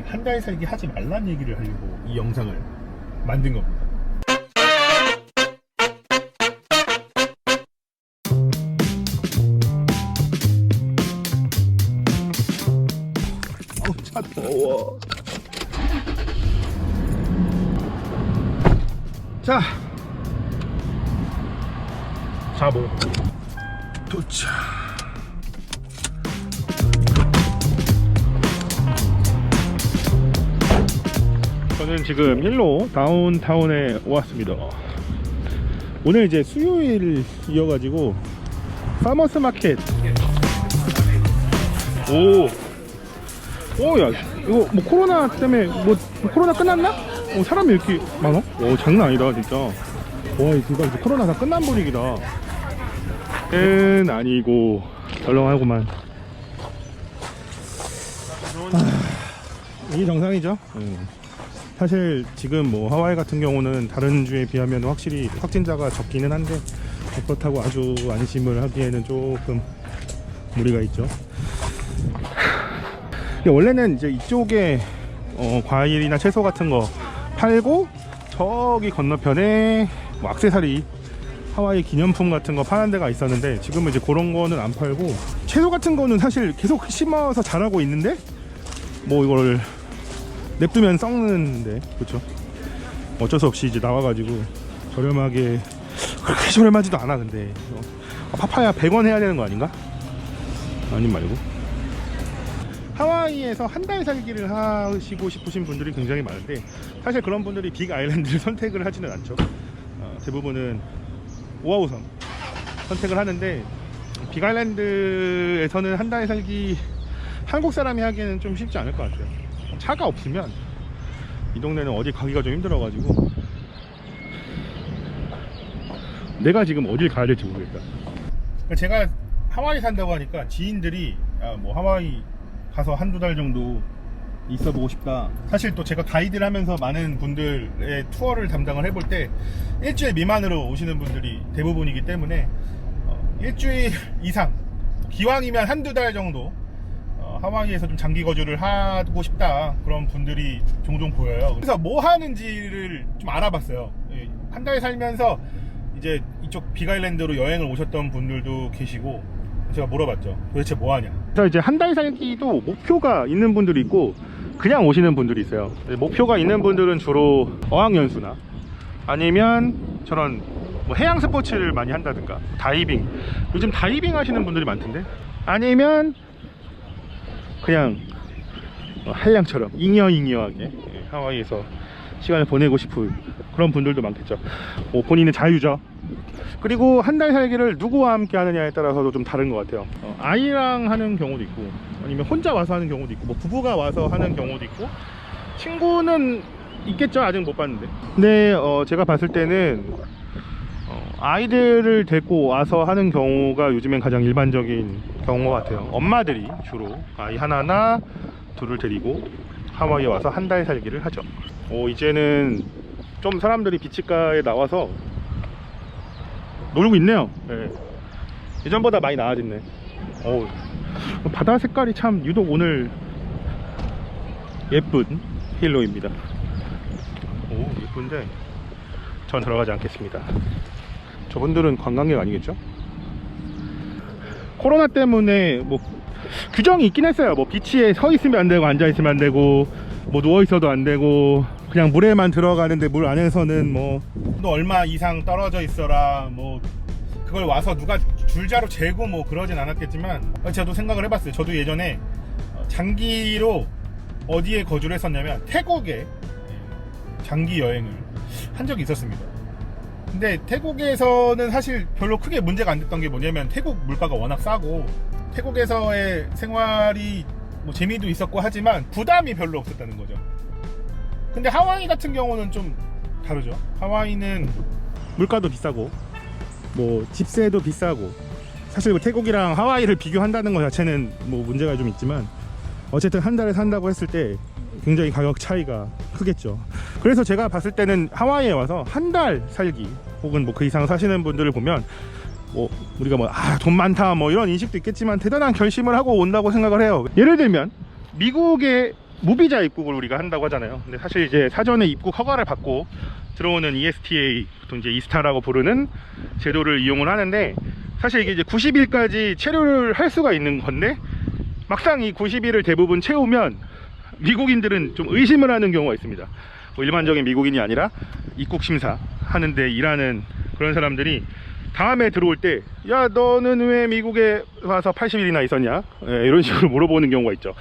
한 달 살기 하지 말란 얘기를 하려고 이 영상을 만든 겁니다. 차 더워. 자, 자보 도착. 저는 지금 힐로 다운타운에 왔습니다. 오늘 이제 수요일이어가지고 파머스 마켓. 야, 이거 뭐 코로나 때문에 뭐 코로나 끝났나? 사람이 이렇게 많어? 장난 아니다 진짜. 이거 이제 코로나 다 끝난 분위기다. 아니고 덜렁하고만. 이게 정상이죠. 사실 지금 뭐 하와이 같은 경우는 다른 주에 비하면 확실히 확진자가 적기는 한데 그렇다고 아주 안심을 하기에는 조금 무리가 있죠. 원래는 이제 이쪽에 과일이나 채소 같은 거 팔고, 저기 건너편에 뭐 액세서리, 하와이 기념품 같은 거 파는 데가 있었는데 지금은 이제 그런 거는 안 팔고, 채소 같은 거는 사실 계속 심어서 자라고 있는데 뭐 이걸 냅두면 썩는데, 그렇죠? 어쩔 수 없이 이제 나와가지고 저렴하게, 그렇게 저렴하지도 않아. 근데 파파야 100원 해야 되는 거 아닌가? 아님 말고. 하와이에서 한 달 살기를 하시고 싶으신 분들이 굉장히 많은데, 사실 그런 분들이 빅 아일랜드를 선택을 하지는 않죠. 대부분은 오아후섬 선택을 하는데, 빅 아일랜드에서는 한 달 살기 한국 사람이 하기에는 좀 쉽지 않을 것 같아요. 차가 없으면 이 동네는 어디 가기가 좀 힘들어가지고, 내가 지금 어딜 가야 될지 모르겠다. 제가 하와이 산다고 하니까 지인들이 뭐 하와이 가서 한두 달 정도 있어보고 싶다. 사실 또 제가 가이드를 하면서 많은 분들의 투어를 담당을 해볼 때 일주일 미만으로 오시는 분들이 대부분이기 때문에 일주일 이상, 기왕이면 한두 달 정도 하와이에서 좀 장기 거주를 하고 싶다, 그런 분들이 종종 보여요. 그래서 뭐 하는지를 좀 알아봤어요. 한 달 살면서 이제 이쪽 빅아일랜드로 여행을 오셨던 분들도 계시고, 제가 물어봤죠. 도대체 뭐 하냐. 그래서 이제 한 달 살기도 목표가 있는 분들이 있고 그냥 오시는 분들이 있어요. 목표가 있는 분들은 주로 어학연수나 아니면 저런 뭐 해양 스포츠를 많이 한다든가, 다이빙, 요즘 다이빙 하시는 분들이 많던데, 아니면 그냥 한량처럼 잉여잉여하게 하와이에서 시간을 보내고 싶은 그런 분들도 많겠죠. 본인의 자유죠. 그리고 한 달 살기를 누구와 함께 하느냐에 따라서도 좀 다른 것 같아요. 아이랑 하는 경우도 있고, 아니면 혼자 와서 하는 경우도 있고, 뭐 부부가 와서 하는 경우도 있고, 친구는 있겠죠. 아직 못 봤는데. 근데 제가 봤을 때는 아이들을 데리고 와서 하는 경우가 요즘엔 가장 일반적인 경우 같아요. 엄마들이 주로 아이 하나나 둘을 데리고 하와이에 와서 한 달 살기를 하죠. 이제는 좀 사람들이 비치가에 나와서 놀고 있네요. 네. 예전보다 많이 나아졌네. 바다 색깔이 참 유독 오늘 예쁜 힐로입니다. 예쁜데 전 들어가지 않겠습니다. 저분들은 관광객 아니겠죠? 코로나 때문에 뭐 규정이 있긴 했어요. 뭐 비치에 서 있으면 안 되고, 앉아 있으면 안 되고, 뭐 누워 있어도 안 되고, 그냥 물에만 들어가는데 물 안에서는 뭐 너 얼마 이상 떨어져 있어라, 뭐 그걸 와서 누가 줄자로 재고 뭐 그러진 않았겠지만, 저도 생각을 해봤어요. 저도 예전에 장기로 어디에 거주를 했었냐면 태국에 장기 여행을 한 적이 있었습니다. 근데 태국에서는 사실 별로 크게 문제가 안 됐던 게 뭐냐면, 태국 물가가 워낙 싸고 태국에서의 생활이 뭐 재미도 있었고 하지만 부담이 별로 없었다는 거죠. 근데 하와이 같은 경우는 좀 다르죠. 하와이는 물가도 비싸고 뭐 집세도 비싸고, 사실 뭐 태국이랑 하와이를 비교한다는 것 자체는 뭐 문제가 좀 있지만, 어쨌든 한 달에 산다고 했을 때 굉장히 가격 차이가 크겠죠. 그래서 제가 봤을 때는 하와이에 와서 한 달 살기 혹은 뭐 그 이상 사시는 분들을 보면, 뭐 우리가 뭐 돈 많다 뭐 이런 인식도 있겠지만 대단한 결심을 하고 온다고 생각을 해요. 예를 들면 미국에 무비자 입국을 우리가 한다고 하잖아요. 근데 사실 이제 사전에 입국 허가를 받고 들어오는 ESTA, 보통 이제 이스타라고 부르는 제도를 이용을 하는데, 사실 이게 이제 90일까지 체류를 할 수가 있는 건데, 막상 이 90일을 대부분 채우면 미국인들은 좀 의심을 하는 경우가 있습니다. 뭐 일반적인 미국인이 아니라 입국 심사 하는데 일하는 그런 사람들이 다음에 들어올 때, 야 너는 왜 미국에 와서 80일이나 있었냐, 이런 식으로 물어보는 경우가 있죠.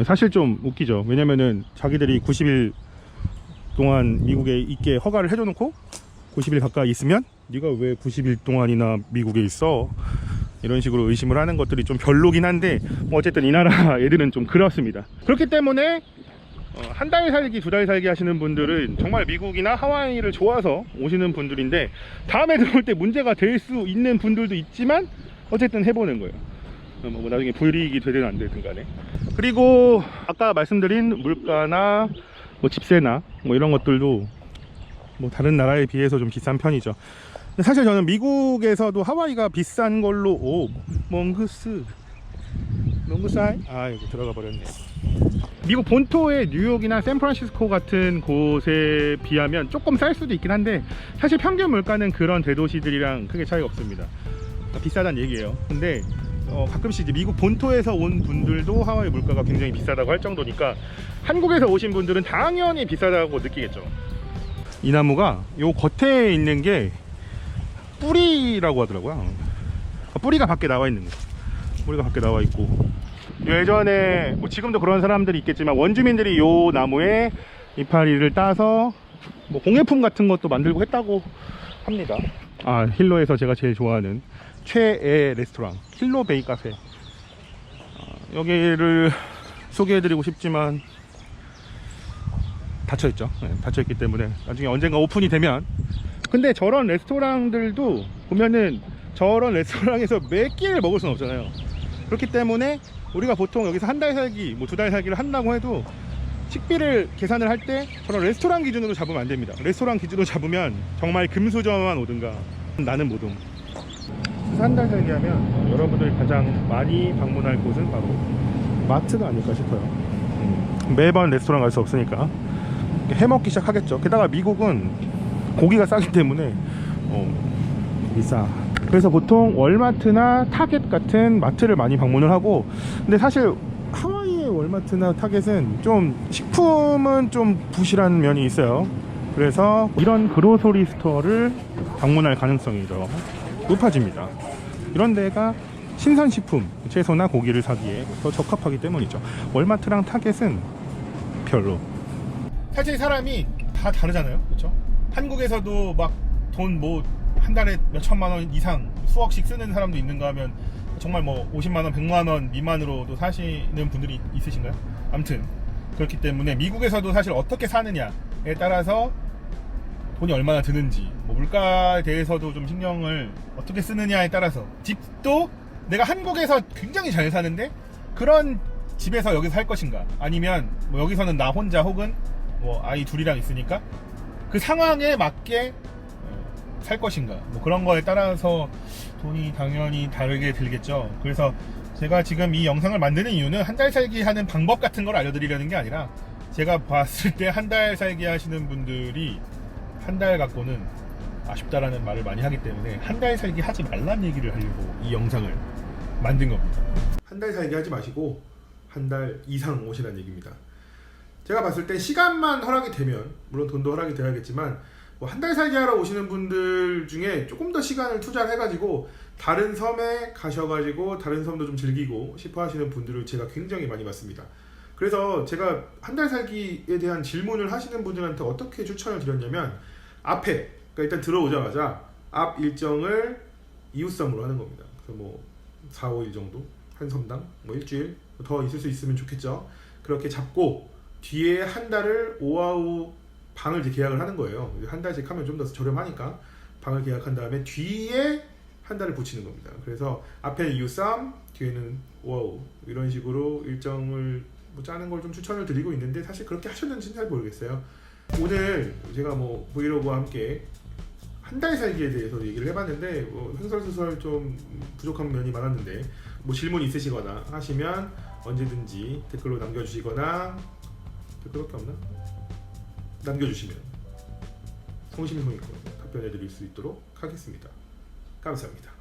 사실 좀 웃기죠. 왜냐면은 자기들이 90일 동안 미국에 있게 허가를 해줘 놓고 90일 가까이 있으면 네가 왜 90일 동안이나 미국에 있어, 이런 식으로 의심을 하는 것들이 좀 별로긴 한데, 뭐 어쨌든 이 나라 애들은 좀 그렇습니다. 그렇기 때문에 한 달 살기, 두 달 살기 하시는 분들은 정말 미국이나 하와이를 좋아서 오시는 분들인데, 다음에 들어올 때 문제가 될 수 있는 분들도 있지만 어쨌든 해보는 거예요. 뭐 나중에 불이익이 되든 안 되든 간에. 그리고 아까 말씀드린 물가나 뭐 집세나 뭐 이런 것들도 뭐 다른 나라에 비해서 좀 비싼 편이죠. 근데 사실 저는 미국에서도 하와이가 비싼 걸로, 몽구스 아이? 아, 여기 들어가 버렸네. 미국 본토의 뉴욕이나 샌프란시스코 같은 곳에 비하면 조금 쌀 수도 있긴 한데, 사실 평균 물가는 그런 대도시들이랑 크게 차이가 없습니다. 비싸다는 얘기예요. 근데 가끔씩 이제 미국 본토에서 온 분들도 하와이 물가가 굉장히 비싸다고 할 정도니까, 한국에서 오신 분들은 당연히 비싸다고 느끼겠죠. 이 나무가 요 겉에 있는 게 뿌리라고 하더라고요. 뿌리가 밖에 나와 있는 거, 뿌리가 밖에 나와 있고, 예전에 뭐 지금도 그런 사람들이 있겠지만 원주민들이 요 나무에 이파리를 따서 뭐 공예품 같은 것도 만들고 했다고 합니다. 아, 힐로에서 제가 제일 좋아하는 최애 레스토랑 힐로 베이 카페, 여기를 소개해드리고 싶지만 닫혀있죠. 닫혀있기 때문에 나중에 언젠가 오픈이 되면. 근데 저런 레스토랑들도 보면은 저런 레스토랑에서 몇 끼를 먹을 수는 없잖아요. 그렇기 때문에 우리가 보통 여기서 한 달 살기, 뭐 두 달 살기를 한다고 해도 식비를 계산을 할 때 저런 레스토랑 기준으로 잡으면 안 됩니다. 레스토랑 기준으로 잡으면 정말 금수저만 오든가 나는 못 옴. 한 달 살기 하면 여러분들이 가장 많이 방문할 곳은 바로 마트가 아닐까 싶어요. 매번 레스토랑 갈 수 없으니까 해먹기 시작하겠죠. 게다가 미국은 고기가 싸기 때문에 고기 싸. 그래서 보통 월마트나 타겟 같은 마트를 많이 방문을 하고, 근데 사실 하와이의 월마트나 타겟은 좀 식품은 좀 부실한 면이 있어요. 그래서 이런 그로소리 스토어를 방문할 가능성이 더 높아집니다. 이런 데가 신선식품, 채소나 고기를 사기에 더 적합하기 때문이죠. 월마트랑 타겟은 별로. 사실 사람이 다 다르잖아요, 그렇죠? 한국에서도 막 돈 뭐 한 달에 몇 천만 원 이상 수억씩 쓰는 사람도 있는가 하면 정말 뭐 50만 원, 100만 원 미만으로도 사시는 분들이 있으신가요? 아무튼 그렇기 때문에 미국에서도 사실 어떻게 사느냐에 따라서 돈이 얼마나 드는지, 뭐 물가에 대해서도 좀 신경을 어떻게 쓰느냐에 따라서, 집도 내가 한국에서 굉장히 잘 사는데 그런 집에서 여기서 살 것인가, 아니면 뭐 여기서는 나 혼자 혹은 뭐 아이 둘이랑 있으니까 그 상황에 맞게 살 것인가, 뭐 그런 거에 따라서 돈이 당연히 다르게 들겠죠. 그래서 제가 지금 이 영상을 만드는 이유는 한 달 살기 하는 방법 같은 걸 알려드리려는 게 아니라, 제가 봤을 때 한 달 살기 하시는 분들이 한 달 갖고는 아쉽다라는 말을 많이 하기 때문에 한 달 살기 하지 말란 얘기를 하려고 이 영상을 만든 겁니다. 한 달 살기 하지 마시고 한 달 이상 오시라는 얘기입니다. 제가 봤을 때 시간만 허락이 되면, 물론 돈도 허락이 돼야겠지만, 뭐 한 달 살기 하러 오시는 분들 중에 조금 더 시간을 투자를 해가지고 다른 섬에 가셔가지고 다른 섬도 좀 즐기고 싶어 하시는 분들을 제가 굉장히 많이 봤습니다. 그래서 제가 한 달 살기에 대한 질문을 하시는 분들한테 어떻게 추천을 드렸냐면, 앞에, 그러니까 일단 들어오자마자 앞 일정을 이웃섬으로 하는 겁니다. 그래서 뭐 4, 5일 정도, 한 섬당 뭐 일주일 더 있을 수 있으면 좋겠죠. 그렇게 잡고 뒤에 한 달을 오아우 방을 이제 계약을 하는 거예요. 한 달씩 하면 좀 더 저렴하니까 방을 계약한 다음에 뒤에 한 달을 붙이는 겁니다. 그래서 앞에는 이웃섬, 뒤에는 오아우, 이런 식으로 일정을 뭐 짜는 걸 좀 추천을 드리고 있는데, 사실 그렇게 하셨는지는 잘 모르겠어요. 오늘 제가 뭐 브이로그와 함께 한 달 살기에 대해서 얘기를 해봤는데, 뭐 횡설수설 좀 부족한 면이 많았는데, 뭐 질문 있으시거나 하시면 언제든지 댓글로 남겨주시거나 그것도 없나? 남겨주시면 성심성의껏 답변해 드릴 수 있도록 하겠습니다. 감사합니다.